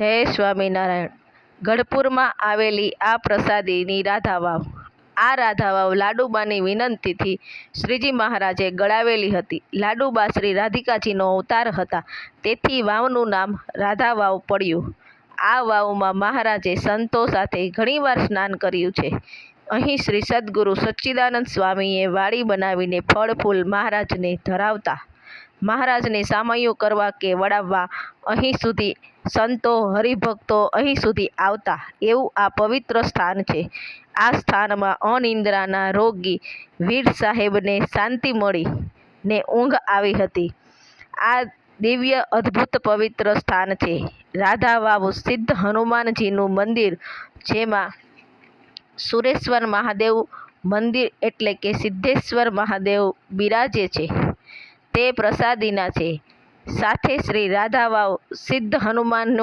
જય સ્વામિનારાયણ. ગઢપુરમાં આવેલી આ પ્રસાદીની રાધા વાવ. આ રાધા વાવ લાડુબાની વિનંતીથી શ્રીજી મહારાજે ગળાવેલી હતી. લાડુબા શ્રી રાધિકાજીનો અવતાર હતા, તેથી વાવનું નામ રાધા વાવ પડ્યું. આ વાવમાં મહારાજે સંતો સાથે ઘણીવાર સ્નાન કર્યું છે. અહીં શ્રી સદ્ગુરુ સચ્ચિદાનંદ સ્વામીએ વાડી બનાવીને ફળ ફૂલ મહારાજને ધરાવતા, મહારાજને સામૈયું કરવા કે વડાવવા અહીં સુધી સંતો હરિભક્તો અહીં સુધી આવતા, એવું આ પવિત્ર સ્થાન છે. આ સ્થાનમાં અનિદ્રાના રોગી વીર સાહેબને શાંતિ મળી ને ઊંઘ આવી હતી. આ દિવ્ય અદ્ભુત પવિત્ર સ્થાન છે. રાધા વાવ સિદ્ધ હનુમાનજીનું મંદિર, જેમાં સુરેશ્વર મહાદેવ મંદિર એટલે કે સિદ્ધેશ્વર મહાદેવ બિરાજે છે, તે પ્રસાદીના છે. સાથે શ્રી રાધા વાવ સિદ્ધ હનુમાનનું